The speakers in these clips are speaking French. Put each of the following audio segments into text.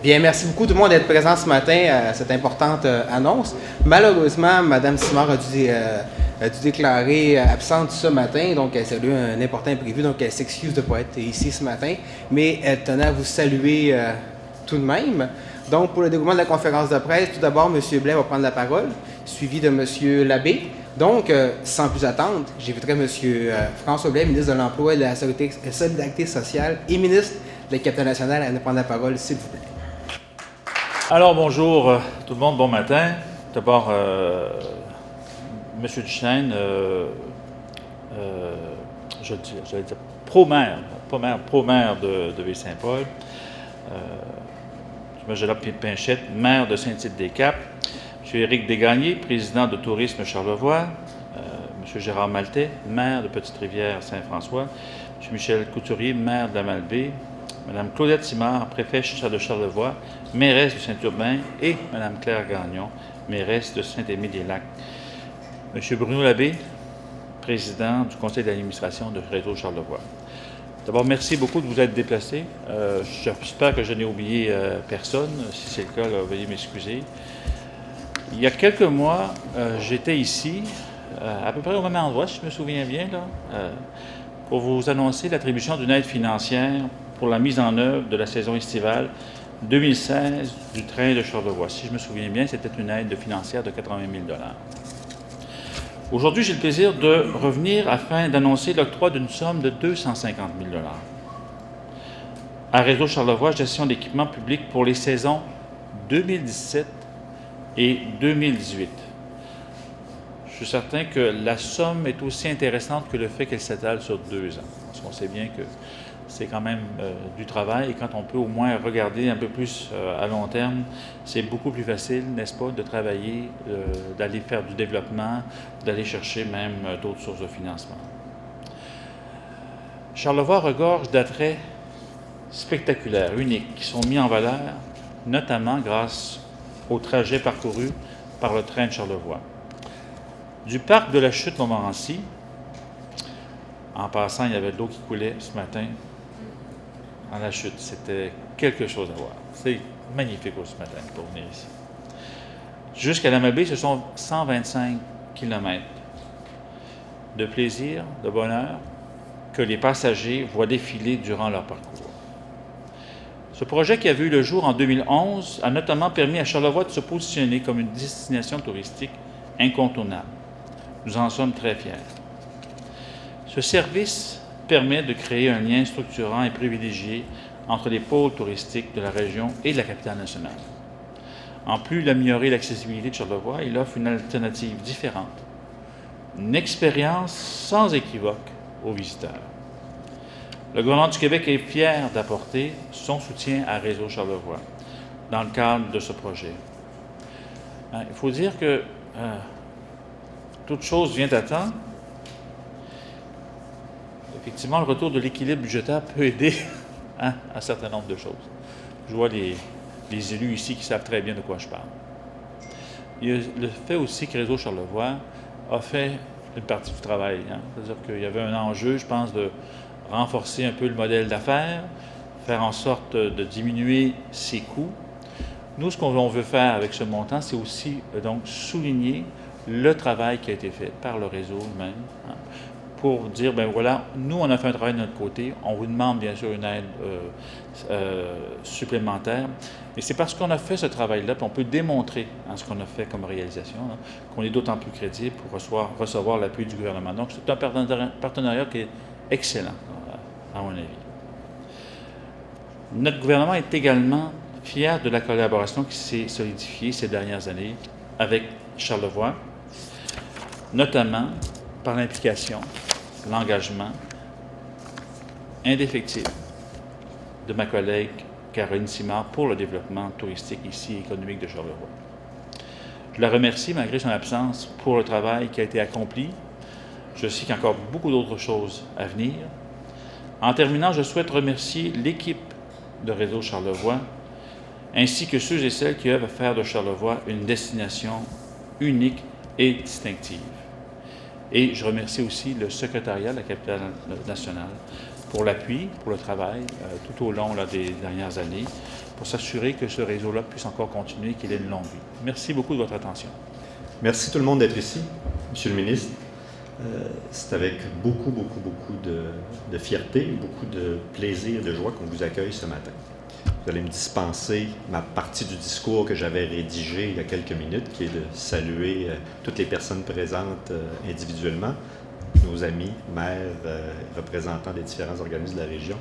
Bien, merci beaucoup tout le monde d'être présent ce matin à cette importante annonce. Malheureusement, Mme Simard a dû déclarer absente ce matin, donc elle a eu un important imprévu, donc elle s'excuse de ne pas être ici ce matin, mais elle tenait à vous saluer tout de même. Donc, pour le déroulement de la conférence de presse, tout d'abord, M. Blais va prendre la parole, suivi de M. Labbé. Donc, sans plus attendre, j'inviterai M. François Blais, ministre de l'Emploi et de la Solidarité sociale et ministre de la Capitale nationale, à nous prendre la parole, s'il vous plaît. Alors, bonjour tout le monde, bon matin. D'abord, M. Duchesne, j'allais dire pro-maire de Ville-Saint-Paul, M. Pinchette, maire de Saint-Tite-des-Caps, M. Éric Desgagnés, président de Tourisme Charlevoix, M. Gérard Maltais, maire de Petite-Rivière-Saint-François, M. Michel Couturier, maire de la Malbaie, Mme Claudette Simard, préfète de Charlevoix, mairesse de Saint-Urbain, et Mme Claire Gagnon, mairesse de Saint-Aimé-des-Lacs. M. Bruno Labbé, président du conseil d'administration de Réseau Charlevoix. D'abord, merci beaucoup de vous être déplacés. J'espère que je n'ai oublié personne. Si c'est le cas, là, veuillez m'excuser. Il y a quelques mois, j'étais ici, à peu près au même endroit, si je me souviens bien, là, pour vous annoncer l'attribution d'une aide financière pour la mise en œuvre de la saison estivale 2016 du train de Charlevoix. Si je me souviens bien, c'était une aide financière de 80 000 $. Aujourd'hui, j'ai le plaisir de revenir afin d'annoncer l'octroi d'une somme de 250 000 $ à Réseau Charlevoix, gestion d'équipements publics pour les saisons 2017 et 2018. Je suis certain que la somme est aussi intéressante que le fait qu'elle s'étale sur 2 ans. Parce qu'on sait bien que c'est quand même du travail, et quand on peut au moins regarder un peu plus à long terme, c'est beaucoup plus facile, n'est-ce pas, de travailler, d'aller faire du développement, d'aller chercher même d'autres sources de financement. Charlevoix regorge d'attraits spectaculaires, uniques, qui sont mis en valeur, notamment grâce au trajet parcouru par le train de Charlevoix. Du parc de la Chute Montmorency, en passant, il y avait de l'eau qui coulait ce matin à la chute. C'était quelque chose à voir. C'est magnifique ce matin pour venir ici. Jusqu'à la Malbaie, ce sont 125 km de plaisir, de bonheur, que les passagers voient défiler durant leur parcours. Ce projet, qui a vu le jour en 2011, a notamment permis à Charlevoix de se positionner comme une destination touristique incontournable. Nous en sommes très fiers. Ce service permet de créer un lien structurant et privilégié entre les pôles touristiques de la région et de la capitale nationale. En plus d'améliorer l'accessibilité de Charlevoix, il offre une alternative différente, une expérience sans équivoque aux visiteurs. Le gouvernement du Québec est fier d'apporter son soutien à Réseau Charlevoix dans le cadre de ce projet. Il faut dire que toute chose vient à temps. Effectivement, le retour de l'équilibre budgétaire peut aider à un certain nombre de choses. Je vois les élus ici qui savent très bien de quoi je parle. Il y a le fait aussi que Réseau Charlevoix a fait une partie du travail. C'est-à-dire qu'il y avait un enjeu, je pense, de renforcer un peu le modèle d'affaires, faire en sorte de diminuer ses coûts. Nous, ce qu'on veut faire avec ce montant, c'est aussi donc souligner le travail qui a été fait par le réseau lui-même, pour dire, ben voilà, nous, on a fait un travail de notre côté, on vous demande bien sûr une aide supplémentaire, mais c'est parce qu'on a fait ce travail-là, puis on peut démontrer ce qu'on a fait comme réalisation, qu'on est d'autant plus crédible pour recevoir l'appui du gouvernement. Donc, c'est un partenariat qui est excellent, à mon avis. Notre gouvernement est également fier de la collaboration qui s'est solidifiée ces dernières années avec Charlevoix, notamment par l'implication, l'engagement indéfectible de ma collègue Caroline Simard pour le développement touristique ici et économique de Charlevoix. Je la remercie, malgré son absence, pour le travail qui a été accompli. Je sais qu'il y a encore beaucoup d'autres choses à venir. En terminant, je souhaite remercier l'équipe de Réseau Charlevoix, ainsi que ceux et celles qui œuvrent à faire de Charlevoix une destination unique et distinctive. Et je remercie aussi le secrétariat de la capitale nationale pour l'appui, pour le travail tout au long des dernières années, pour s'assurer que ce réseau-là puisse encore continuer et qu'il ait une longue vie. Merci beaucoup de votre attention. Merci tout le monde d'être ici, Monsieur le ministre. C'est avec beaucoup de fierté, beaucoup de plaisir, de joie qu'on vous accueille ce matin. Vous allez me dispenser ma partie du discours que j'avais rédigé il y a quelques minutes, qui est de saluer toutes les personnes présentes individuellement, nos amis, maires, représentants des différents organismes de la région.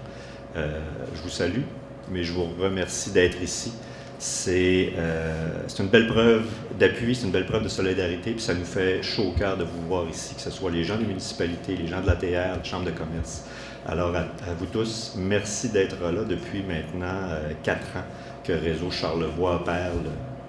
Je vous salue, mais je vous remercie d'être ici. C'est une belle preuve d'appui, c'est une belle preuve de solidarité, puis ça nous fait chaud au cœur de vous voir ici, que ce soit les gens des municipalités, les gens de l'ATR, la Chambre de commerce. Alors, à vous tous, merci d'être là depuis maintenant 4 ans que Réseau Charlevoix opère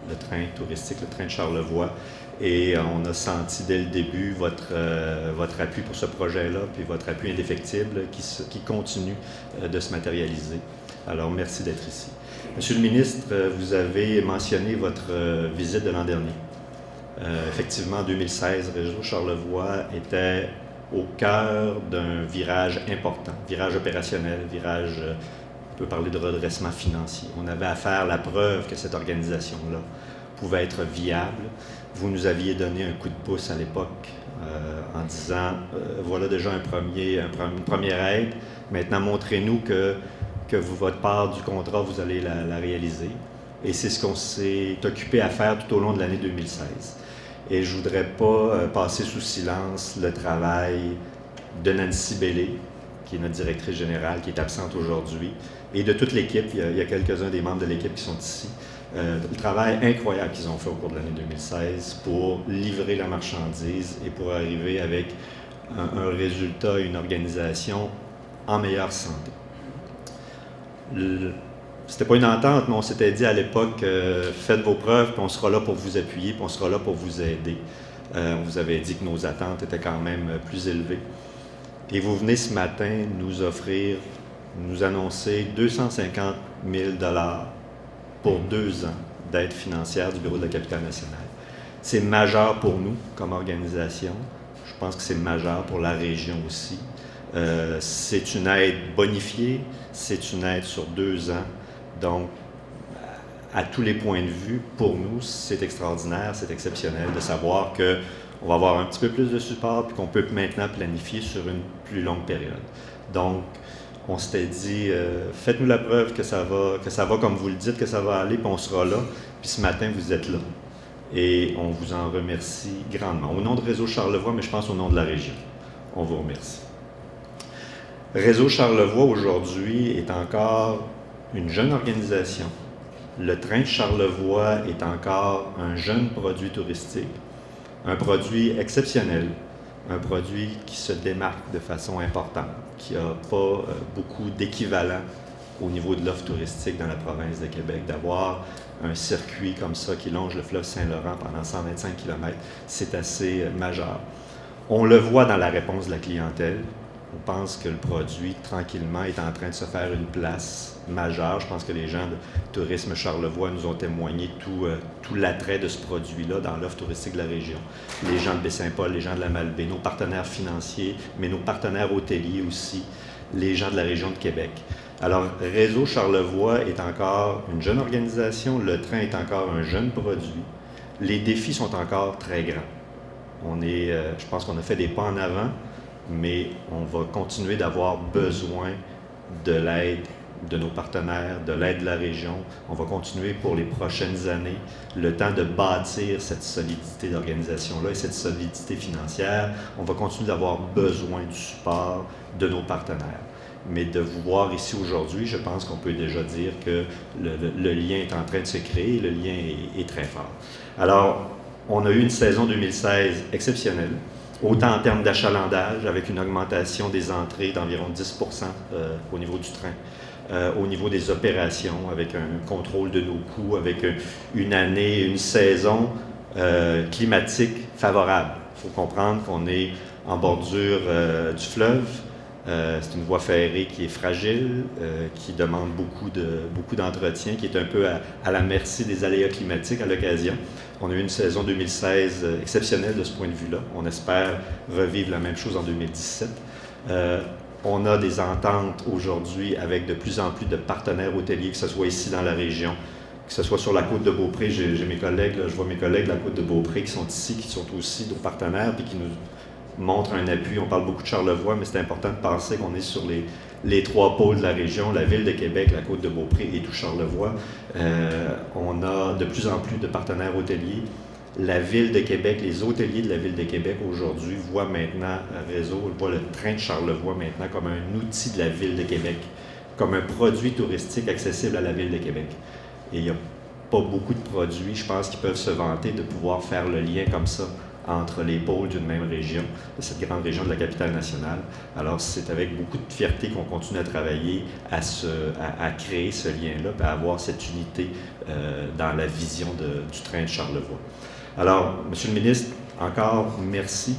le train touristique, le train de Charlevoix. Et on a senti dès le début votre appui pour ce projet-là, puis votre appui indéfectible qui continue de se matérialiser. Alors, merci d'être ici. Monsieur le ministre, vous avez mentionné votre visite de l'an dernier. Effectivement, en 2016, Réseau Charlevoix était au cœur d'un virage important, virage opérationnel, on peut parler de redressement financier. On avait à faire la preuve que cette organisation-là pouvait être viable. Vous nous aviez donné un coup de pouce à l'époque en disant, voilà déjà une première aide, maintenant montrez-nous que votre part du contrat, vous allez la réaliser. Et c'est ce qu'on s'est occupé à faire tout au long de l'année 2016. Et je ne voudrais pas passer sous silence le travail de Nancy Bellé, qui est notre directrice générale, qui est absente aujourd'hui, et de toute l'équipe. Il y a quelques-uns des membres de l'équipe qui sont ici. Le travail incroyable qu'ils ont fait au cours de l'année 2016 pour livrer la marchandise et pour arriver avec un résultat, une organisation en meilleure santé. C'était pas une entente, mais on s'était dit à l'époque, faites vos preuves, puis on sera là pour vous appuyer, puis on sera là pour vous aider. On vous avait dit que nos attentes étaient quand même plus élevées. Et vous venez ce matin nous annoncer 250 000 $ pour 2 ans d'aide financière du Bureau de la capitale nationale. C'est majeur pour nous comme organisation. Je pense que c'est majeur pour la région aussi. C'est une aide bonifiée, c'est une aide sur 2 ans. Donc, à tous les points de vue, pour nous, c'est extraordinaire, c'est exceptionnel de savoir qu'on va avoir un petit peu plus de support puis qu'on peut maintenant planifier sur une plus longue période. Donc, on s'était dit, faites-nous la preuve que ça va comme vous le dites, que ça va aller, puis on sera là. Puis ce matin, vous êtes là. Et on vous en remercie grandement. Au nom de Réseau Charlevoix, mais je pense au nom de la région. On vous remercie. Réseau Charlevoix, aujourd'hui, est encore une jeune organisation. Le train de Charlevoix est encore un jeune produit touristique, un produit exceptionnel, un produit qui se démarque de façon importante, qui n'a pas beaucoup d'équivalent au niveau de l'offre touristique dans la province de Québec. D'avoir un circuit comme ça qui longe le fleuve Saint-Laurent pendant 125 km, c'est assez majeur. On le voit dans la réponse de la clientèle. On pense que le produit, tranquillement, est en train de se faire une place majeure. Je pense que les gens de Tourisme Charlevoix nous ont témoigné tout l'attrait de ce produit-là dans l'offre touristique de la région. Les gens de Baie-Saint-Paul, les gens de la Malbaie, nos partenaires financiers, mais nos partenaires hôteliers aussi, les gens de la région de Québec. Alors, Réseau Charlevoix est encore une jeune organisation, le train est encore un jeune produit. Les défis sont encore très grands. Je pense qu'on a fait des pas en avant, mais on va continuer d'avoir besoin de l'aide de nos partenaires, de l'aide de la région. On va continuer pour les prochaines années, le temps de bâtir cette solidité d'organisation-là et cette solidité financière. On va continuer d'avoir besoin du support de nos partenaires. Mais de vous voir ici aujourd'hui, je pense qu'on peut déjà dire que le lien est en train de se créer, le lien est très fort. Alors, on a eu une saison 2016 exceptionnelle, autant en termes d'achalandage, avec une augmentation des entrées d'environ 10 % au niveau du train, au niveau des opérations, avec un contrôle de nos coûts, avec une année, une saison climatique favorable. Il faut comprendre qu'on est en bordure du fleuve. C'est une voie ferrée qui est fragile, qui demande beaucoup d'entretien, qui est un peu à la merci des aléas climatiques à l'occasion. On a eu une saison 2016 exceptionnelle de ce point de vue-là. On espère revivre la même chose en 2017. On a des ententes aujourd'hui avec de plus en plus de partenaires hôteliers, que ce soit ici dans la région, que ce soit sur la côte de Beaupré. J'ai mes collègues, là, je vois mes collègues de la côte de Beaupré qui sont ici, qui sont aussi nos partenaires, puis qui nous montrent un appui. On parle beaucoup de Charlevoix, mais c'est important de penser qu'on est sur les trois pôles de la région, la ville de Québec, la côte de Beaupré et tout Charlevoix. On a de plus en plus de partenaires hôteliers. La Ville de Québec, les hôteliers de la Ville de Québec aujourd'hui voient maintenant voient le train de Charlevoix maintenant comme un outil de la Ville de Québec, comme un produit touristique accessible à la Ville de Québec. Et il n'y a pas beaucoup de produits, je pense, qui peuvent se vanter de pouvoir faire le lien comme ça entre les pôles d'une même région, de cette grande région de la capitale nationale. Alors, c'est avec beaucoup de fierté qu'on continue à travailler à créer ce lien-là, et à avoir cette unité dans la vision du train de Charlevoix. Alors, Monsieur le ministre, encore merci.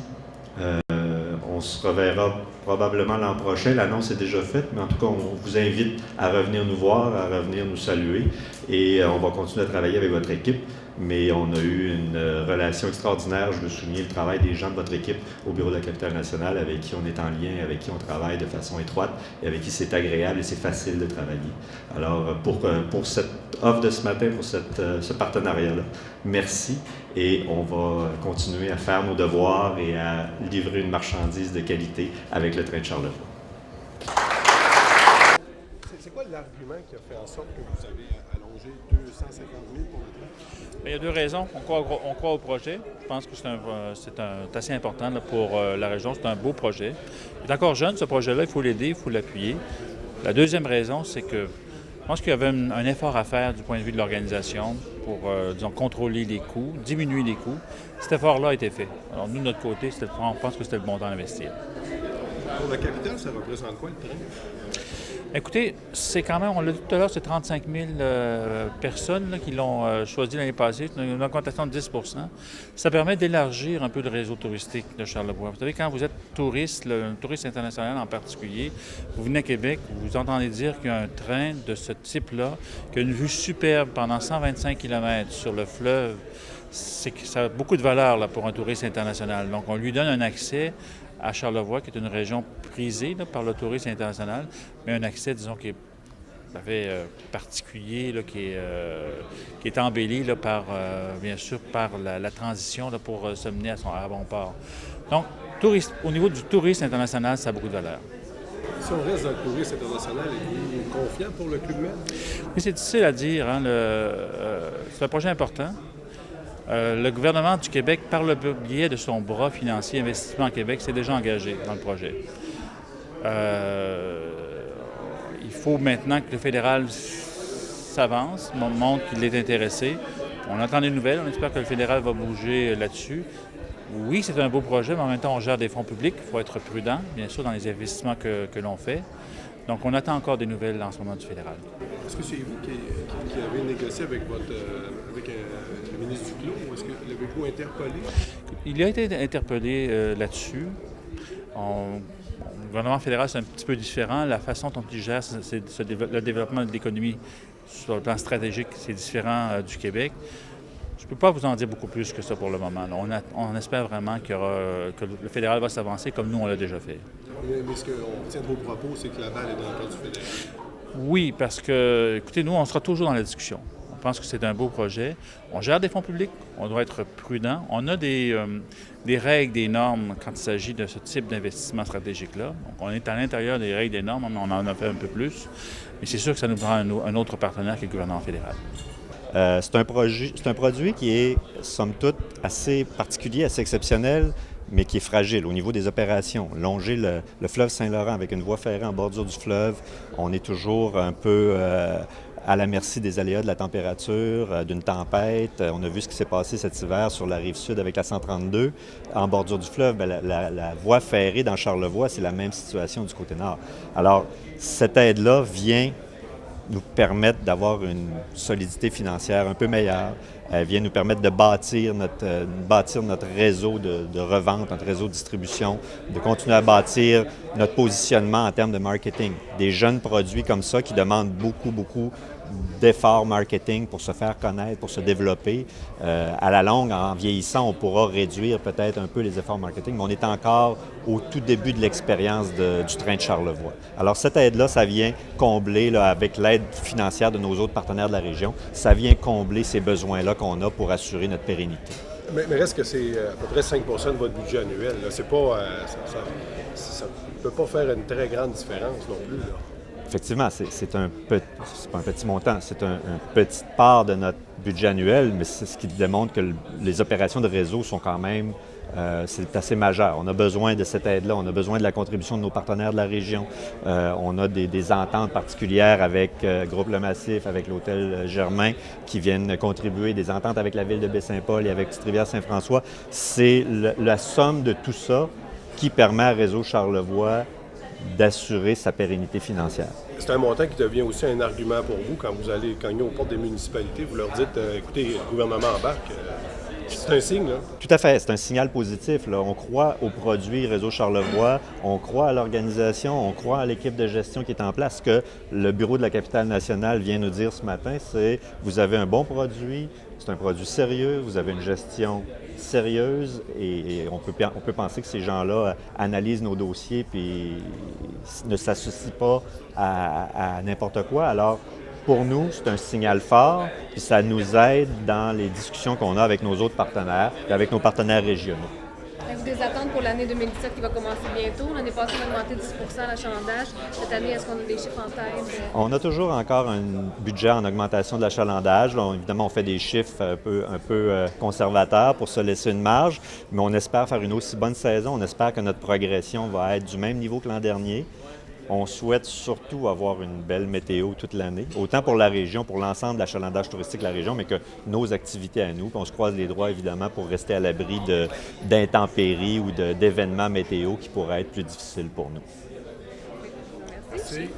On se reverra probablement l'an prochain. L'annonce est déjà faite, mais en tout cas, on vous invite à revenir nous voir, à revenir nous saluer et on va continuer à travailler avec votre équipe. Mais on a eu une relation extraordinaire. Je veux souligner le travail des gens de votre équipe au Bureau de la capitale nationale, avec qui on est en lien, avec qui on travaille de façon étroite et avec qui c'est agréable et c'est facile de travailler. Alors, pour cette offre de ce matin, pour ce partenariat-là, merci et on va continuer à faire nos devoirs et à livrer une marchandise de qualité avec le train de Charlevoix. C'est quoi l'argument qui a fait en sorte que vous avez allongé 250 000 pour le train? Il y a deux raisons. On croit au projet. Je pense que c'est assez important là, pour la région. C'est un beau projet. Il est encore jeune, ce projet-là. Il faut l'aider, il faut l'appuyer. La deuxième raison, c'est que je pense qu'il y avait un effort à faire du point de vue de l'organisation pour, disons, contrôler les coûts, diminuer les coûts. Cet effort-là a été fait. Alors, nous, de notre côté, on pense que c'était le bon temps d'investir. Pour la capitale, ça représente quoi le train? Écoutez, c'est quand même, on l'a dit tout à l'heure, c'est 35 000 personnes là, qui l'ont choisi l'année passée, une augmentation de 10 %. Ça permet d'élargir un peu le réseau touristique de Charlevoix. Vous savez, quand vous êtes touriste, un touriste international en particulier, vous venez à Québec, vous entendez dire qu'il y a un train de ce type-là, qui a une vue superbe pendant 125 km sur le fleuve. Ça a beaucoup de valeur là, pour un touriste international. Donc, on lui donne un accès à Charlevoix, qui est une région prisée là, par le tourisme international, mais un accès, disons, qui est particulier, là, qui est embelli là, bien sûr, par la transition là, pour se mener à bon port. Donc, au niveau du tourisme international, ça a beaucoup de valeur. Si on reste dans le tourisme international, êtes-vous confiant pour le Club Med? Oui, c'est difficile à dire. Hein, c'est un projet important. Le gouvernement du Québec, par le biais de son bras financier Investissement Québec, s'est déjà engagé dans le projet. Il faut maintenant que le fédéral s'avance, montre qu'il est intéressé. On entend des nouvelles, on espère que le fédéral va bouger là-dessus. Oui, c'est un beau projet, mais en même temps, on gère des fonds publics. Il faut être prudent, bien sûr, dans les investissements que l'on fait. Donc, on attend encore des nouvelles en ce moment du fédéral. Est-ce que c'est vous qui avez négocié avec le ministre Duclos ou est-ce que l'avez-vous interpellé? Il a été interpellé là-dessus. Le gouvernement fédéral, c'est un petit peu différent. La façon dont il gère le développement de l'économie sur le plan stratégique, c'est différent du Québec. Je ne peux pas vous en dire beaucoup plus que ça pour le moment. On espère vraiment que le fédéral va s'avancer comme nous, on l'a déjà fait. Mais ce qu'on tient de vos propos, c'est que la balle est dans le camp du fédéral. Oui, parce que, écoutez, nous, on sera toujours dans la discussion. On pense que c'est un beau projet. On gère des fonds publics, on doit être prudent. On a des règles, des normes quand il s'agit de ce type d'investissement stratégique-là. Donc, on est à l'intérieur des règles, des normes, mais on en a fait un peu plus. Mais c'est sûr que ça nous prend un autre partenaire qui est le gouvernement fédéral. C'est un produit qui est, somme toute, assez particulier, assez exceptionnel, mais qui est fragile au niveau des opérations. Longer le fleuve Saint-Laurent avec une voie ferrée en bordure du fleuve, on est toujours un peu à la merci des aléas de la température, d'une tempête. On a vu ce qui s'est passé cet hiver sur la rive sud avec la 132. En bordure du fleuve, la voie ferrée dans Charlevoix, c'est la même situation du côté nord. Alors, cette aide-là vient nous permettre d'avoir une solidité financière un peu meilleure, vient nous permettre de bâtir notre réseau de revente, notre réseau de distribution, de continuer à bâtir notre positionnement en termes de marketing. Des jeunes produits comme ça qui demandent beaucoup d'efforts marketing pour se faire connaître, pour se développer. À la longue, en vieillissant, on pourra réduire peut-être un peu les efforts marketing, mais on est encore au tout début de l'expérience du train de Charlevoix. Alors cette aide-là, ça vient combler, là, avec l'aide financière de nos autres partenaires de la région, ça vient combler ces besoins-là qu'on a pour assurer notre pérennité. Mais reste que c'est à peu près 5 de votre budget annuel. Là. C'est pas, ça ne peut pas faire une très grande différence non plus. Là. Effectivement, c'est pas un petit montant, c'est une petite part de notre budget annuel, mais c'est ce qui démontre que les opérations de réseau sont quand même, c'est assez majeur. On a besoin de cette aide-là, on a besoin de la contribution de nos partenaires de la région. On a des ententes particulières avec Groupe Le Massif, avec l'Hôtel Germain, qui viennent contribuer, des ententes avec la Ville de Baie-Saint-Paul et avec Petite-Rivière-Saint-François. C'est la somme de tout ça qui permet à Réseau Charlevoix d'assurer sa pérennité financière. C'est un montant qui devient aussi un argument pour vous quand vous allez cogner aux portes des municipalités. Vous leur dites, écoutez, le gouvernement embarque. C'est un signe, là? Tout à fait. C'est un signal positif, là. On croit aux produits Réseau Charlevoix, on croit à l'organisation, on croit à l'équipe de gestion qui est en place. Ce que le bureau de la capitale nationale vient nous dire ce matin, c'est vous avez un bon produit, c'est un produit sérieux, vous avez une gestion sérieuse et on peut penser que ces gens-là analysent nos dossiers puis ne s'associent pas à n'importe quoi. Alors, pour nous, c'est un signal fort, puis ça nous aide dans les discussions qu'on a avec nos autres partenaires et avec nos partenaires régionaux. Avez-vous des attentes pour l'année 2017 qui va commencer bientôt? L'année passée, on a augmenté 10 l'achalandage. Cette année, est-ce qu'on a des chiffres en tête? On a toujours encore un budget en augmentation de l'achalandage. Là, évidemment, on fait des chiffres un peu conservateurs pour se laisser une marge, mais on espère faire une aussi bonne saison. On espère que notre progression va être du même niveau que l'an dernier. On souhaite surtout avoir une belle météo toute l'année, autant pour la région, pour l'ensemble de l'achalandage touristique de la région, mais que nos activités à nous. Puis on se croise les doigts, évidemment, pour rester à l'abri d'intempéries ou d'événements météo qui pourraient être plus difficiles pour nous. Merci.